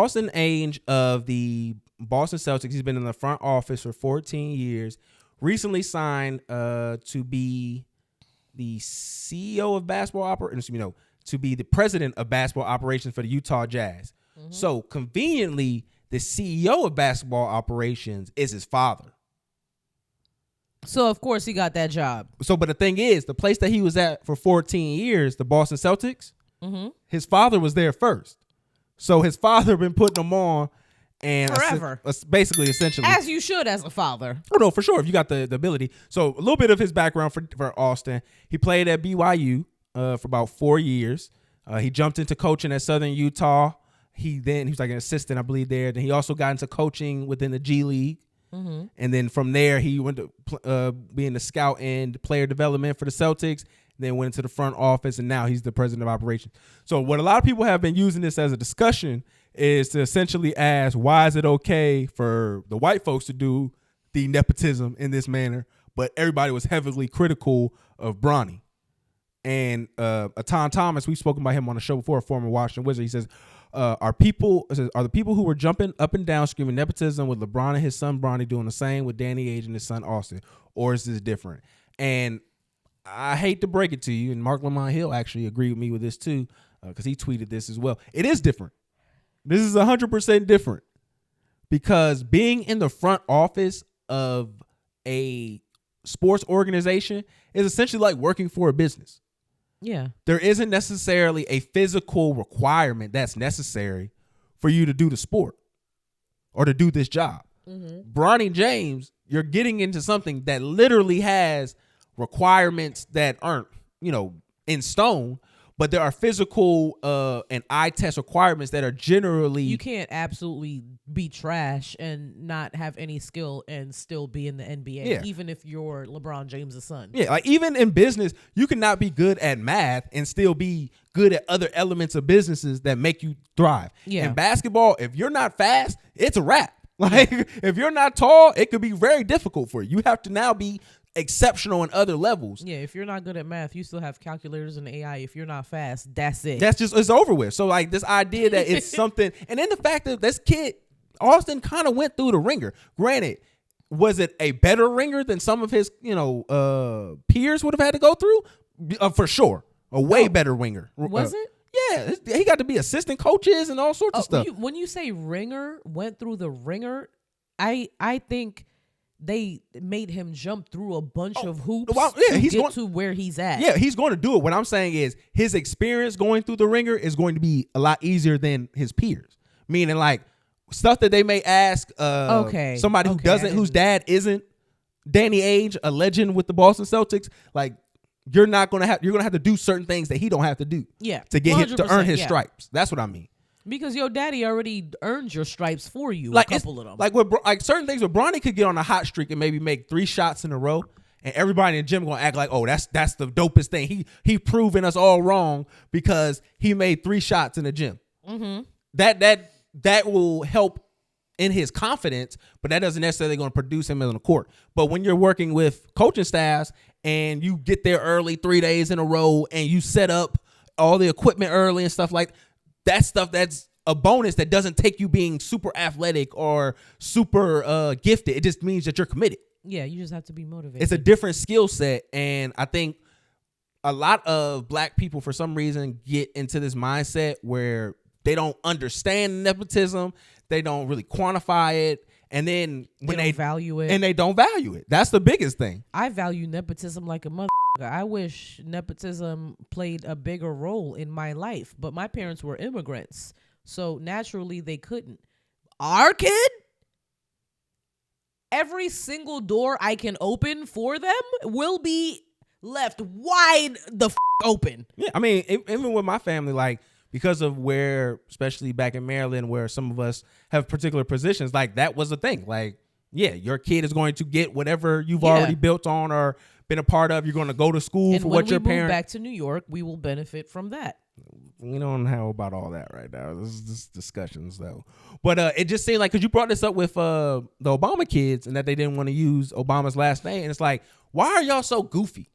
Austin Ainge of the Boston Celtics. He's been in the front office for 14 years. Recently signed to be the CEO of basketball operations, to be the president of basketball operations for the Utah Jazz. Mm-hmm. So conveniently, the CEO of basketball operations is his father. So of course he got that job. So, but the thing is, the place that he was at for 14 years, the Boston Celtics, his father was there first. So his father been putting him on and forever, basically, essentially, as you should as a father. Oh no, for sure, if you got the ability. So a little bit of his background for Austin. He played at BYU for about 4 years. He jumped into coaching at Southern Utah. He was like an assistant, I believe, there. Then he also got into coaching within the G League. Mm-hmm. And then from there, he went to being the scout and player development for the Celtics. Then went into the front office, and now he's the president of operations. So what a lot of people have been using this as a discussion is to essentially ask, why is it okay for the white folks to do the nepotism in this manner, but everybody was heavily critical of Bronny. And Atan Thomas, we've spoken about him on the show before, a former Washington Wizard. He says, are the people who were jumping up and down screaming nepotism with LeBron and his son Bronny doing the same with Danny Ainge and his son Austin, or is this different? And I hate to break it to you, and Mark Lamont Hill actually agreed with me with this too, because he tweeted this as well. It is different. This is 100% different, because being in the front office of a sports organization is essentially like working for a business. Yeah. There isn't necessarily a physical requirement that's necessary for you to do the sport or to do this job. Mm-hmm. Bronny James, you're getting into something that literally has requirements that aren't, in stone, but there are physical and eye test requirements that are generally. You can't absolutely be trash and not have any skill and still be in the NBA, even if you're LeBron James' son. Yeah, like even in business, you cannot be good at math and still be good at other elements of businesses that make you thrive. Yeah. In basketball, if you're not fast, it's a wrap. Like if you're not tall, it could be very difficult for you. You have to now be exceptional in other levels. Yeah, if you're not good at math, you still have calculators and AI. If you're not fast, that's it. It's over with. So like this idea that it's something, and then the fact that this kid, Austin, kind of went through the ringer. Granted, was it a better ringer than some of his, peers would have had to go through? For sure. A way better ringer. Was it? Yeah, he got to be assistant coaches and all sorts of stuff. When you say ringer, went through the ringer, I think they made him jump through a bunch of hoops to get to where he's at. Yeah, he's going to do it. What I'm saying is his experience going through the ringer is going to be a lot easier than his peers. Meaning like stuff that they may ask somebody whose dad isn't Danny Ainge, a legend with the Boston Celtics, like you're going to have to do certain things that he don't have to do. Yeah. To get him to earn his stripes. That's what I mean. Because your daddy already earned your stripes for you, like a couple of them. Like certain things where Bronny could get on a hot streak and maybe make 3 shots in a row, and everybody in the gym gonna act like, oh, that's the dopest thing. He proving us all wrong because he made 3 shots in the gym. Mm-hmm. That will help in his confidence, but that doesn't necessarily going to produce him on the court. But when you're working with coaching staffs and you get there early 3 days in a row and you set up all the equipment early and stuff like that stuff, that's a bonus that doesn't take you being super athletic or super gifted. It just means that you're committed. Yeah, you just have to be motivated. It's a different skill set, and I think a lot of black people, for some reason, get into this mindset where they don't understand nepotism, they don't really quantify it, and then when they value it, and they don't value it. That's the biggest thing. I value nepotism like a mother. I wish nepotism played a bigger role in my life, but my parents were immigrants, so naturally they couldn't. Our kid, every single door I can open for them will be left wide open. Yeah, I mean, even with my family, like, because of where, especially back in Maryland, where some of us have particular positions, like that was the thing. Like, yeah, your kid is going to get whatever you've already built on or been a part of. You're going to go to school for what your parents. When we move back to New York, we will benefit from that. We don't know about all that right now. This is just discussions though. But it just seemed like, because you brought this up with the Obama kids and that they didn't want to use Obama's last name. And it's like, why are y'all so goofy?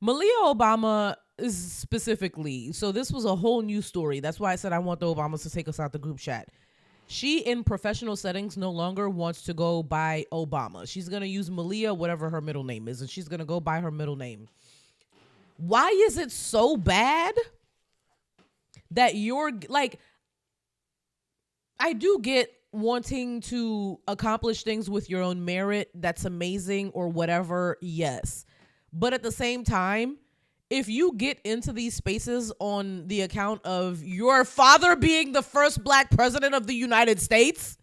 Malia Obama is specifically. So this was a whole new story. That's why I said I want the Obamas to take us out the group chat. She, in professional settings, no longer wants to go by Obama. She's going to use Malia, whatever her middle name is, and she's going to go by her middle name. Why is it so bad that you're like, I do get wanting to accomplish things with your own merit. That's amazing or whatever. Yes. But at the same time, if you get into these spaces on the account of your father being the first black president of the United States,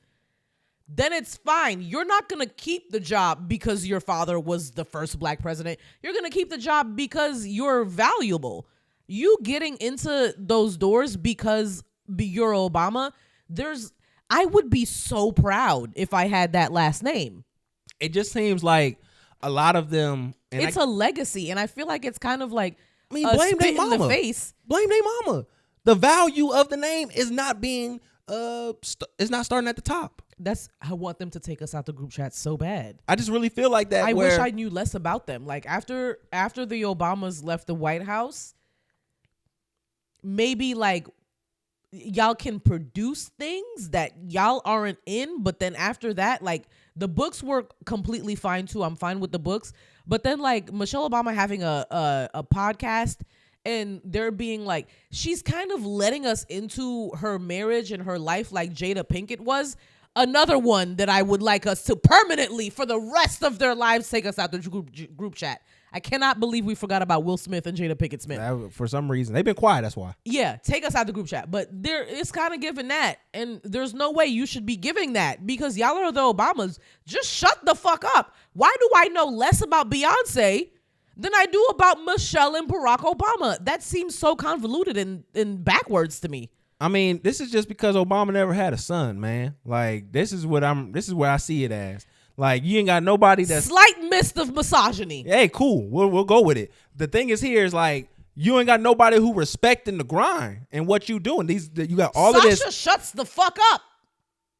then it's fine. You're not going to keep the job because your father was the first black president. You're going to keep the job because you're valuable. You getting into those doors because you're Obama, I would be so proud if I had that last name. It just seems like a lot of them. It's a legacy, and I feel like it's kind of like blame their mama. In the face. Blame their mama. The value of the name is not being is not starting at the top. I want them to take us out the group chat so bad. I just really feel like that. I wish I knew less about them. Like after the Obamas left the White House, maybe like y'all can produce things that y'all aren't in, but then after that, like the books were completely fine too. I'm fine with the books. But then like Michelle Obama having a podcast and there being like, she's kind of letting us into her marriage and her life like Jada Pinkett was. Another one that I would like us to permanently for the rest of their lives take us out the group chat. I cannot believe we forgot about Will Smith and Jada Pinkett Smith. For some reason, they've been quiet. That's why. Yeah, take us out the group chat. But it's kind of giving that. And there's no way you should be giving that because y'all are the Obamas. Just shut the fuck up. Why do I know less about Beyonce than I do about Michelle and Barack Obama? That seems so convoluted and backwards to me. I mean, this is just because Obama never had a son, man. Like, this is what I see it as. Like, you ain't got nobody that's slight mist of misogyny. Hey, cool. We'll go with it. The thing is here is like, you ain't got nobody who respecting the grind and what you doing. You got all Sasha of this. Sasha shuts the fuck up.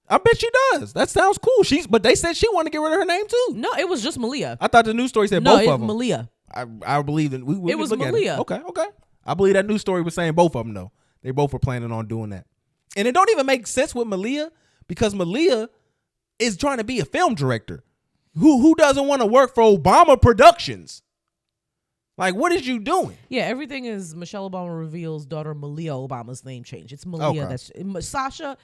I bet she does. That sounds cool. But they said she wanted to get rid of her name too. No, it was just Malia. I thought the news story said both of them. Malia. I believe that it was Malia. Okay. I believe that news story was saying both of them though. They both were planning on doing that. And it don't even make sense with Malia because Malia is trying to be a film director. Who doesn't want to work for Obama Productions? Like, what is you doing? Yeah, everything is Michelle Obama reveals daughter Malia Obama's name change. It's Malia. Okay. That's Sasha.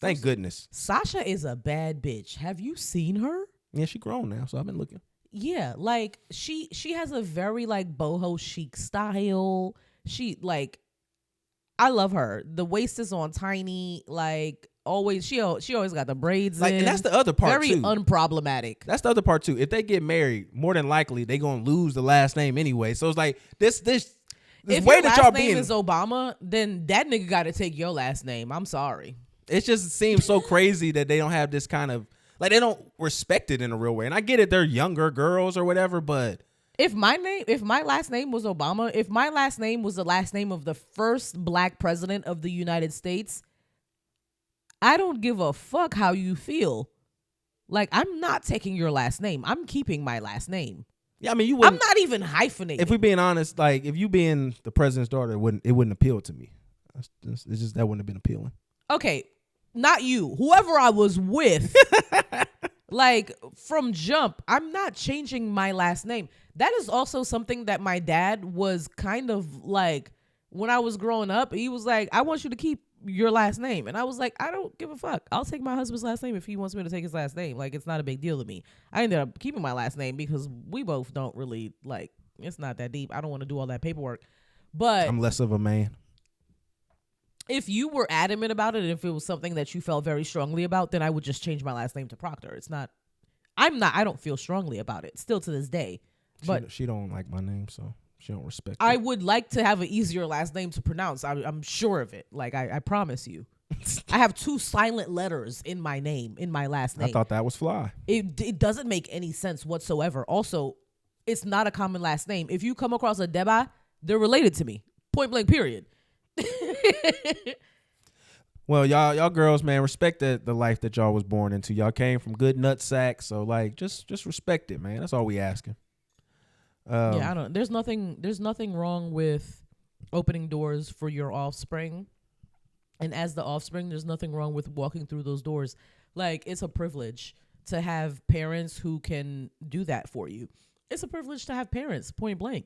Thank goodness. Sasha is a bad bitch. Have you seen her? Yeah, she grown now, so I've been looking. Yeah, like she has a very like boho chic style. She like, I love her. The waist is on tiny, like always. She always got the braids like, in. And that's the other part very too. Very unproblematic. That's the other part too. If they get married, more than likely they gonna lose the last name anyway. So it's like this if way your that y'all last name is Obama, then that nigga got to take your last name. I'm sorry. It just seems so crazy that they don't have this kind of like they don't respect it in a real way. And I get it, they're younger girls or whatever, but if my last name was Obama, if my last name was the last name of the first black president of the United States, I don't give a fuck how you feel. Like, I'm not taking your last name. I'm keeping my last name. Yeah, I mean, you wouldn't. I'm not even hyphenating. If we're being honest, like if you being the president's daughter, it wouldn't appeal to me. It's just that wouldn't have been appealing. Okay, not you. Whoever I was with, like from jump, I'm not changing my last name. That is also something that my dad was kind of like when I was growing up. He was like, I want you to keep your last name. And I was like, I don't give a fuck. I'll take my husband's last name if he wants me to take his last name. Like, it's not a big deal to me. I ended up keeping my last name because we both don't really like, it's not that deep. I don't want to do all that paperwork. But I'm less of a man. If you were adamant about it, and if it was something that you felt very strongly about, then I would just change my last name to Proctor. I don't feel strongly about it still to this day. But she don't like my name, so she don't respect it. I would like to have an easier last name to pronounce. I'm sure of it. Like, I promise you. I have 2 silent letters in my name, in my last name. I thought that was fly. It doesn't make any sense whatsoever. Also, it's not a common last name. If you come across a Deba, they're related to me. Point blank, period. Well, y'all girls, man, respect the life that y'all was born into. Y'all came from good nut sacks, so like just respect it, man. That's all we asking. Yeah, I don't. There's nothing wrong with opening doors for your offspring. And as the offspring, there's nothing wrong with walking through those doors. Like, it's a privilege to have parents who can do that for you. It's a privilege to have parents, point blank.